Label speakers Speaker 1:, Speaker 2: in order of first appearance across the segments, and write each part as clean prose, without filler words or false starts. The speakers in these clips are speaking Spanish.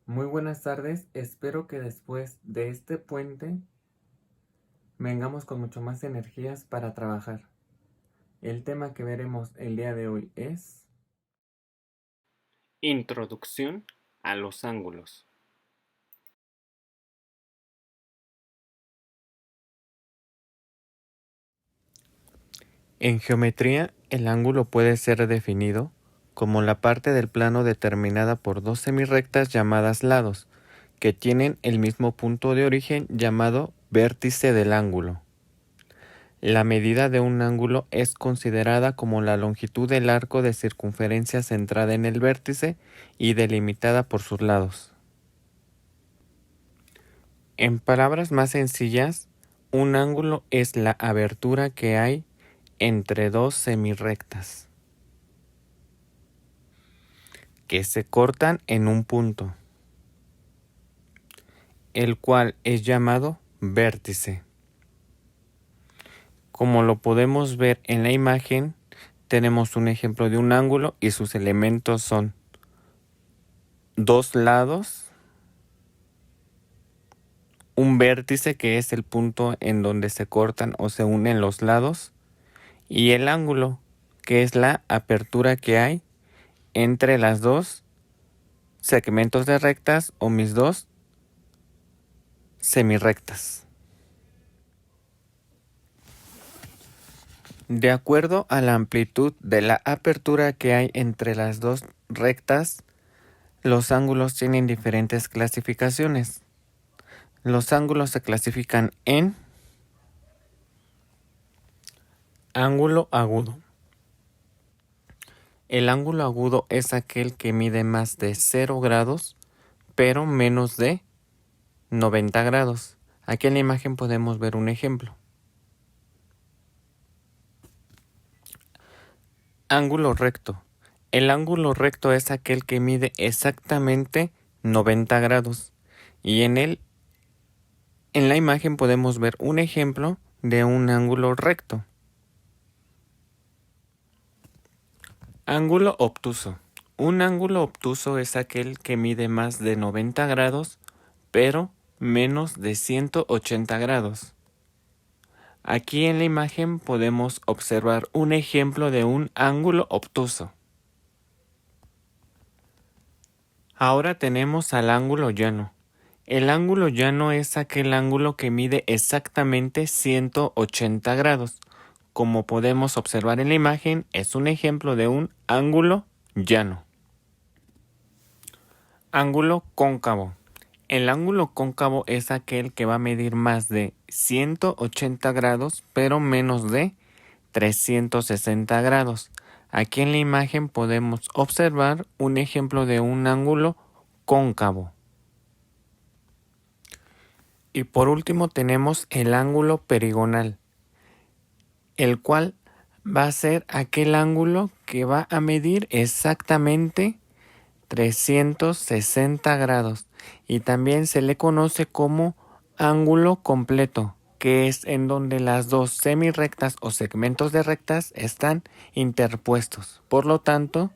Speaker 1: Muy buenas tardes, espero que después de este puente vengamos con mucho más energías para trabajar. El tema que veremos el día de hoy es
Speaker 2: Introducción a los ángulos. En geometría, el ángulo puede ser definido como la parte del plano determinada por dos semirrectas llamadas lados, que tienen el mismo punto de origen llamado vértice del ángulo. La medida de un ángulo es considerada como la longitud del arco de circunferencia centrada en el vértice y delimitada por sus lados. En palabras más sencillas, un ángulo es la abertura que hay entre dos semirrectas que se cortan en un punto, el cual es llamado vértice. Como lo podemos ver en la imagen, tenemos un ejemplo de un ángulo y sus elementos son dos lados, un vértice que es el punto en donde se cortan o se unen los lados, y el ángulo que es la apertura que hay entre las dos segmentos de rectas o mis dos semirrectas. De acuerdo a la amplitud de la apertura que hay entre las dos rectas, los ángulos tienen diferentes clasificaciones. Los ángulos se clasifican en ángulo agudo. El ángulo agudo es aquel que mide más de 0 grados, pero menos de 90 grados. Aquí en la imagen podemos ver un ejemplo. Ángulo recto. El ángulo recto es aquel que mide exactamente 90 grados. Y en la imagen podemos ver un ejemplo de un ángulo recto. Ángulo obtuso. Un ángulo obtuso es aquel que mide más de 90 grados, pero menos de 180 grados. Aquí en la imagen podemos observar un ejemplo de un ángulo obtuso. Ahora tenemos al ángulo llano. El ángulo llano es aquel ángulo que mide exactamente 180 grados. Como podemos observar en la imagen, es un ejemplo de un ángulo llano. Ángulo cóncavo. El ángulo cóncavo es aquel que va a medir más de 180 grados, pero menos de 360 grados. Aquí en la imagen podemos observar un ejemplo de un ángulo cóncavo. Y por último tenemos el ángulo perigonal, el cual va a ser aquel ángulo que va a medir exactamente 360 grados y también se le conoce como ángulo completo, que es en donde las dos semirrectas o segmentos de rectas están interpuestos. Por lo tanto,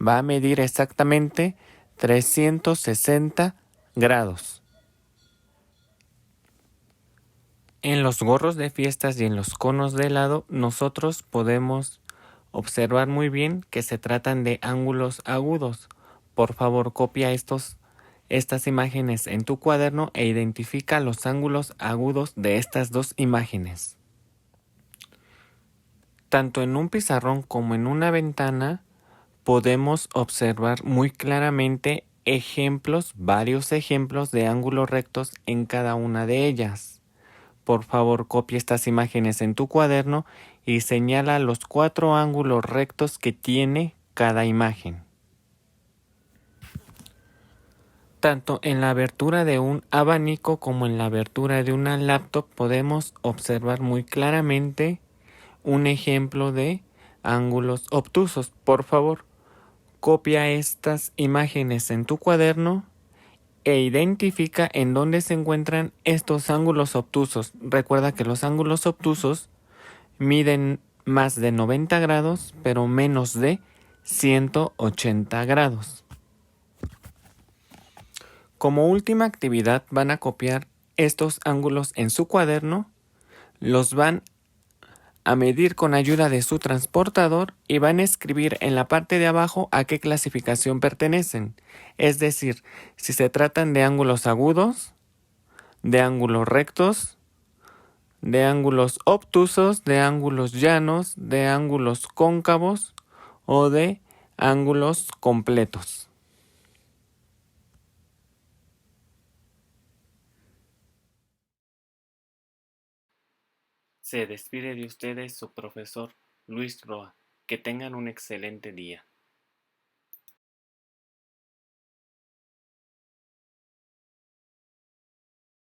Speaker 2: va a medir exactamente 360 grados. En los gorros de fiestas y en los conos de helado, nosotros podemos observar muy bien que se tratan de ángulos agudos. Por favor, copia estas imágenes en tu cuaderno e identifica los ángulos agudos de estas dos imágenes. Tanto en un pizarrón como en una ventana, podemos observar muy claramente varios ejemplos de ángulos rectos en cada una de ellas. Por favor, copia estas imágenes en tu cuaderno y señala los 4 ángulos rectos que tiene cada imagen. Tanto en la abertura de un abanico como en la abertura de una laptop podemos observar muy claramente un ejemplo de ángulos obtusos. Por favor, copia estas imágenes en tu cuaderno e identifica en dónde se encuentran estos ángulos obtusos. Recuerda que los ángulos obtusos miden más de 90 grados, pero menos de 180 grados. Como última actividad van a copiar estos ángulos en su cuaderno, los van a medir con ayuda de su transportador y van a escribir en la parte de abajo a qué clasificación pertenecen. Es decir, si se tratan de ángulos agudos, de ángulos rectos, de ángulos obtusos, de ángulos llanos, de ángulos cóncavos o de ángulos completos. Se despide de ustedes su profesor Luis Roa. Que tengan un excelente día.